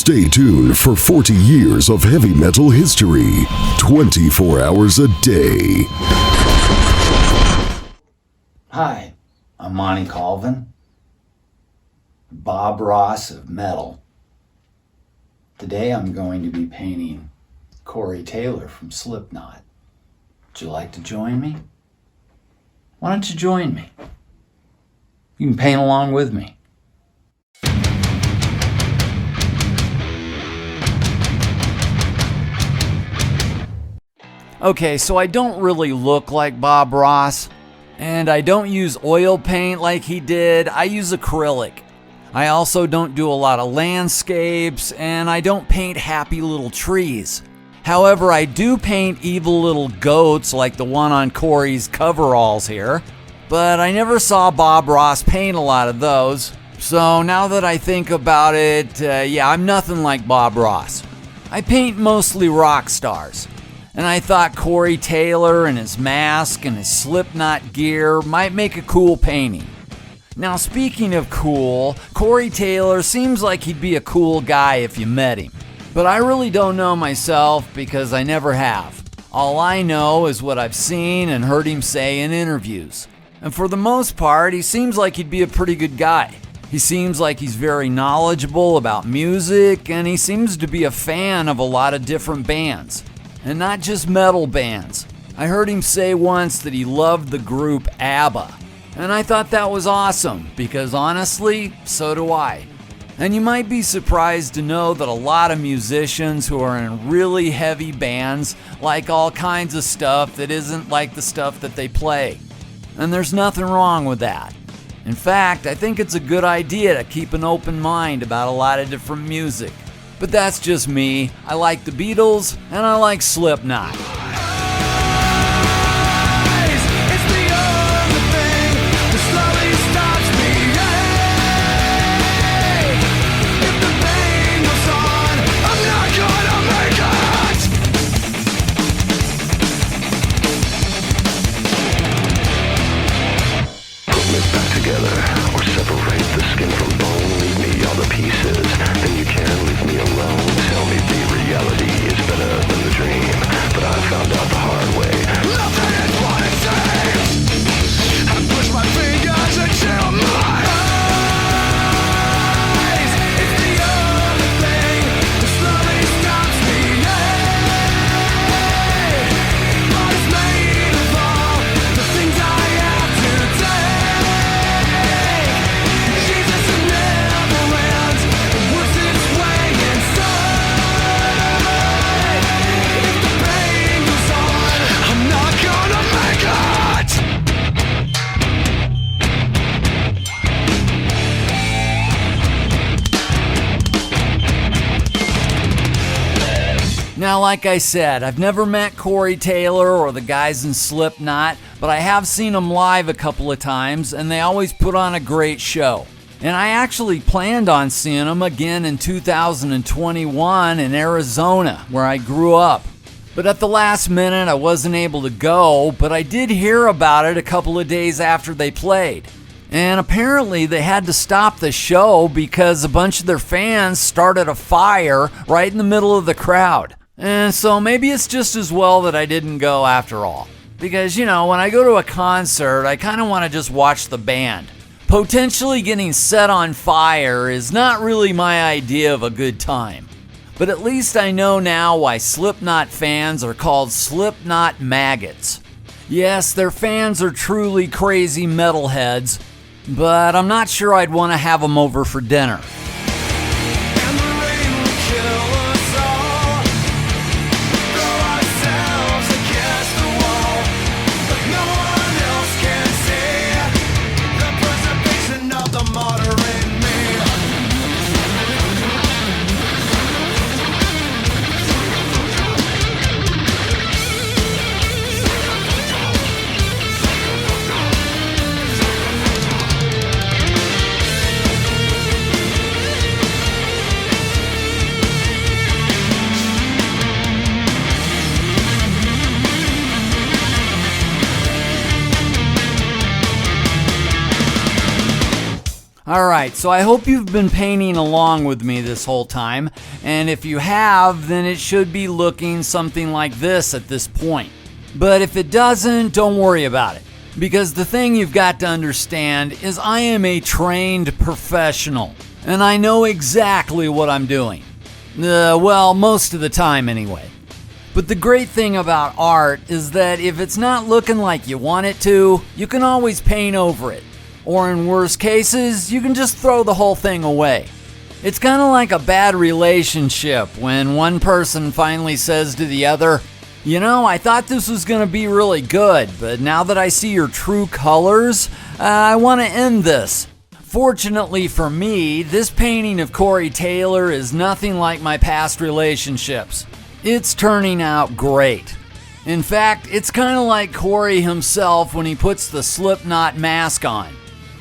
Stay tuned for 40 years of heavy metal history, 24 hours a day. Hi, I'm Monty Colvin, Bob Ross of metal. Today I'm going to be painting Corey Taylor from Slipknot. Would you like to join me? Why don't you join me? You can paint along with me. Okay, so I don't really look like Bob Ross, and I don't use oil paint like he did. I use acrylic. I also don't do a lot of landscapes, and I don't paint happy little trees. However, I do paint evil little goats like the one on Corey's coveralls here, but I never saw Bob Ross paint a lot of those. So now that I think about it, I'm nothing like Bob Ross. I paint mostly rock stars. And I thought Corey Taylor and his mask and his Slipknot gear might make a cool painting. Now, speaking of cool, Corey Taylor seems like he'd be a cool guy if you met him. But I really don't know myself because I never have. All I know is what I've seen and heard him say in interviews. And for the most part, he seems like he'd be a pretty good guy. He seems like he's very knowledgeable about music, and he seems to be a fan of a lot of different bands. And not just metal bands. I heard him say once that he loved the group ABBA. And I thought that was awesome, because honestly, so do I. And you might be surprised to know that a lot of musicians who are in really heavy bands like all kinds of stuff that isn't like the stuff that they play. And there's nothing wrong with that. In fact, I think it's a good idea to keep an open mind about a lot of different music. But that's just me. I like the Beatles, and I like Slipknot. Now, like I said, I've never met Corey Taylor or the guys in Slipknot, but I have seen them live a couple of times, and they always put on a great show. And I actually planned on seeing them again in 2021 in Arizona, where I grew up. But at the last minute, I wasn't able to go, but I did hear about it a couple of days after they played. And apparently they had to stop the show because a bunch of their fans started a fire right in the middle of the crowd. And so maybe it's just as well that I didn't go after all. Because, when I go to a concert, I kind of want to just watch the band. Potentially getting set on fire is not really my idea of a good time. But at least I know now why Slipknot fans are called Slipknot maggots. Yes, their fans are truly crazy metalheads, but I'm not sure I'd want to have them over for dinner. Alright, so I hope you've been painting along with me this whole time, and if you have, then it should be looking something like this at this point. But if it doesn't, don't worry about it, because the thing you've got to understand is I am a trained professional, and I know exactly what I'm doing. Well, most of the time anyway. But the great thing about art is that if it's not looking like you want it to, you can always paint over it. Or in worse cases, you can just throw the whole thing away. It's kind of like a bad relationship when one person finally says to the other, "You know, I thought this was going to be really good, but now that I see your true colors, I want to end this." Fortunately for me, this painting of Corey Taylor is nothing like my past relationships. It's turning out great. In fact, it's kind of like Corey himself when he puts the Slipknot mask on.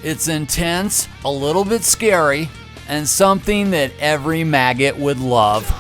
It's intense, a little bit scary, and something that every maggot would love.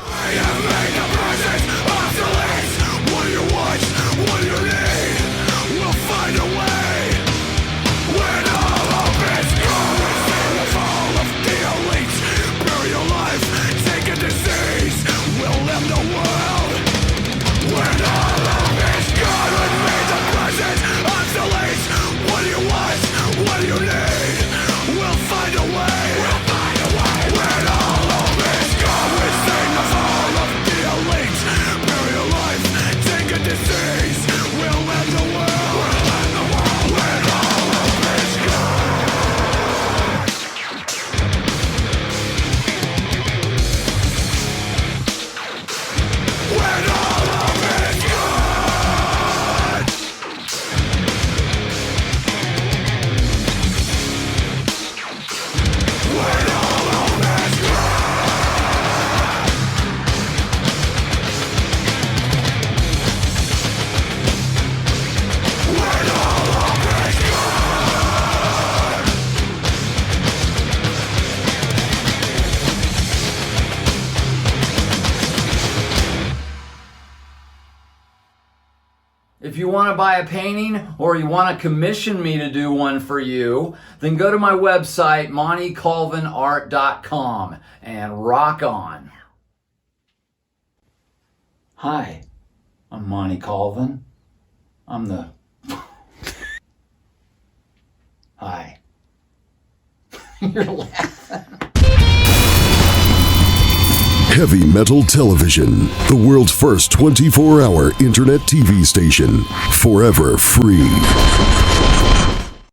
If you want to buy a painting or you want to commission me to do one for you, then go to my website, montycolvinart.com, and rock on. Hi, I'm Monty Colvin. I'm the... Hi. You're laughing. Heavy Metal Television, the world's first 24-hour internet TV station, forever free.